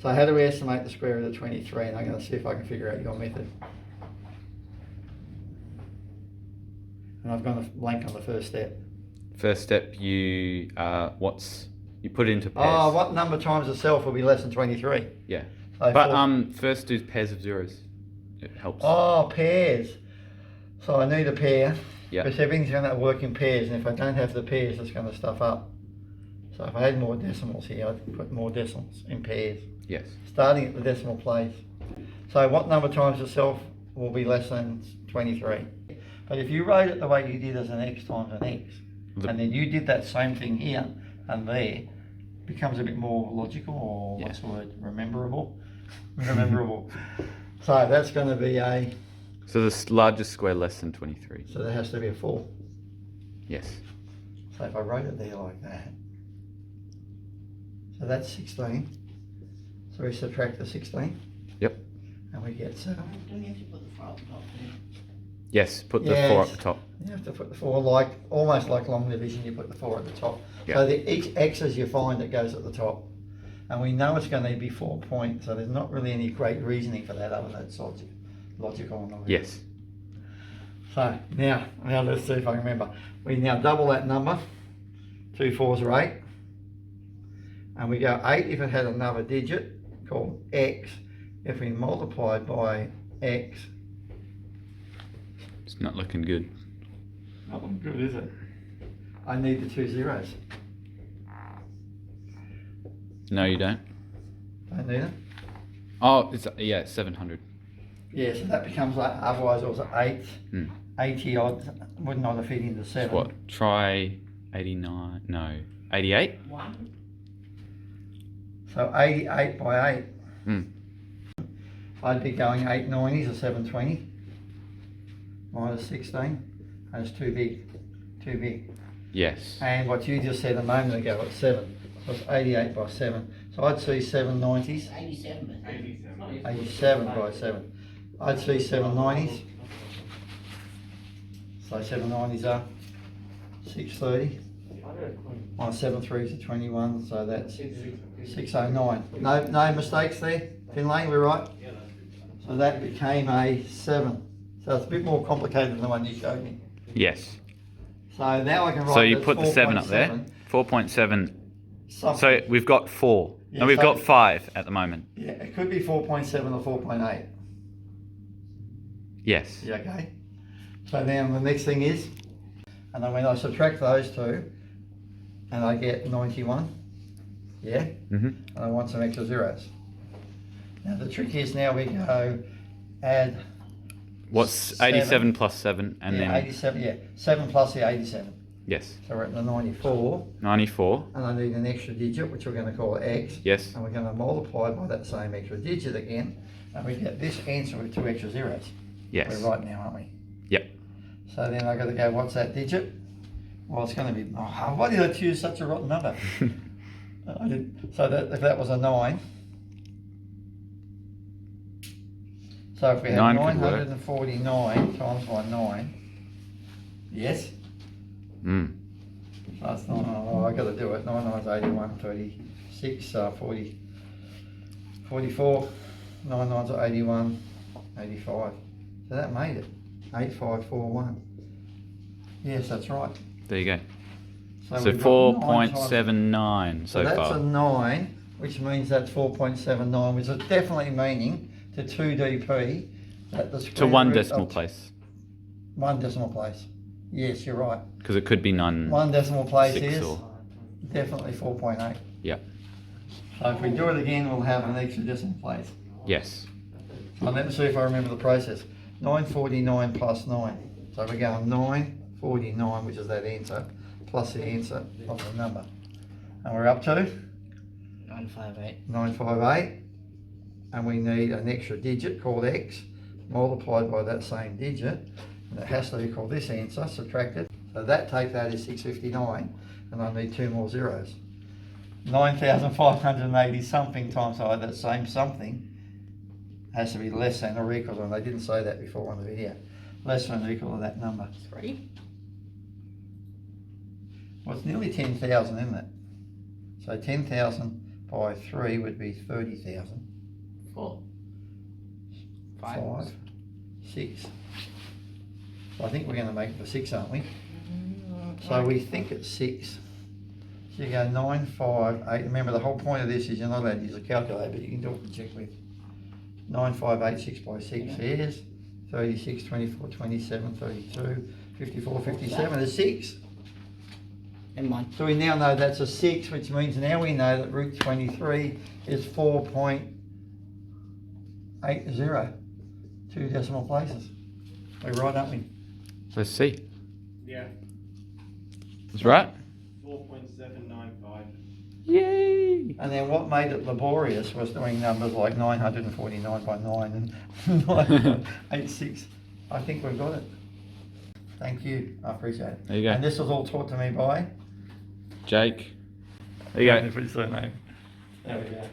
So how do we estimate the square root of 23? And I'm going to see if I can figure out your method. And I've gone blank on the first step. First step, you put it into pairs. Oh, what number times itself will be less than 23? Yeah. So but first do pairs of zeros. It helps. Oh, pairs. So I need a pair. Yeah. Because everything's going to work in pairs, and if I don't have the pairs, it's going to stuff up. So if I had more decimals here, I'd put more decimals in pairs. Yes. Starting at the decimal place. So what number times itself will be less than 23? But if you wrote it the way you did as an x times an x, and then you did that same thing here and there, it becomes a bit more logical, or what's the word? Rememberable? Rememberable. So that's going to be a... So the largest square less than 23. So there has to be a 4. Yes. So if I wrote it there like that, so that's 16. So we subtract the 16. Yep. And we get 7. Don't you have to put the 4 up the top? Yes, put the 4 at the top. You have to put the 4, almost like long division, you put the 4 at the top. Yep. So each x's you find that goes at the top. And we know it's going to be 4 points, so there's not really any great reasoning for that other than it's logical and all that. Yes. So now let's see if I can remember. We now double that number. 2 4s are 8. And we go 8 if it had another digit called x. If we multiply by x. It's not looking good. Not looking good, is it? I need the 2 zeros. No, you don't. Don't need it? Oh, it's 700. Yeah, so that becomes like, otherwise it was 8, 80 odd, would not have fit into 7. What? Try 89, no, 88? 1. So 88 by 8. Mm. I'd be going 890s or 720 minus 16, and it's too big, too big. Yes. And what you just said a moment ago at 7 was 88 by 7. So I'd see 790s. 87. 87 by 7. I'd see 790s. So 790s are 630. On 7 3s are 21, so that's 609. No mistakes there, Finlay, we're right? So that became a 7. So it's a bit more complicated than the one you showed me. Yes. So now I can write. So you put the 7 up there. 4.7. So we've got 4. Yeah, and we've so got 5 at the moment. Yeah, it could be 4.7 or 4.8. Yes. Yeah, okay. So now the next thing is, and then when I subtract those two, and I get 91, yeah? Mm-hmm. And I want some extra zeros. Now the trick is now we go add... What's 87 plus 7 and then... 87, yeah. 7 plus the 87. Yes. So we're at the 94. 94. And I need an extra digit, which we're going to call x. Yes. And we're going to multiply by that same extra digit again. And we get this answer with 2 extra zeros. Yes. We're right now, aren't we? Yep. So then I've got to go, what's that digit? Well, it's going to be, why did I choose such a rotten number? I did. So that, if that was a 9. So if we have 949 times by 9, yes? Mm. That's not, I've got to do it. 9 9's 81, 36, 40, 44, 9 9's 81, 85. So that made it. 8541. Yes, that's right. There you go. So So we've got 4.79 so that's far. a 9, which means that's 4.79, which is definitely meaning to 2dp that the square To one root decimal of place. 1 decimal place. Yes, you're right. Because it could be 9. 1 decimal place 6 is or... definitely 4.8. Yeah. So if we do it again, we'll have an extra decimal place. Yes. So let me see if I remember the process. 949 plus 9. So we're going 949, which is that answer, plus the answer of the number. And we're up to 958. 958. And we need an extra digit called x multiplied by that same digit. And it has to be called this answer, subtracted. So that is 659, and I need 2 more zeros. 9,580 something times that same something has to be less than or equal to, and they didn't say that before on the video, less than or equal to that number. 3. Well, it's nearly 10,000, isn't it? So 10,000 by 3 would be 30,000. 4. 5. 5, 6. So I think we're going to make it for 6, aren't we? So we think it's 6. So you go 9, 5, 8. Remember, the whole point of this is you're not allowed to use a calculator, but you can do it and check with. 9, 5, 8, 6 by 6 is 36, 24, 27, 32, 54, 57 is 6. Never mind. So we now know that's a 6, which means now we know that root 23 is 4.80. 2 decimal places. We're right, aren't we? Let's see. Yeah, That's right. 4.795. Yay! And then what made it laborious was doing numbers like 949 by 9 and 9.86. I think we've got it. Thank you. I appreciate it. There you go. And this was all taught to me by Jake. There you go. His surname. There we go.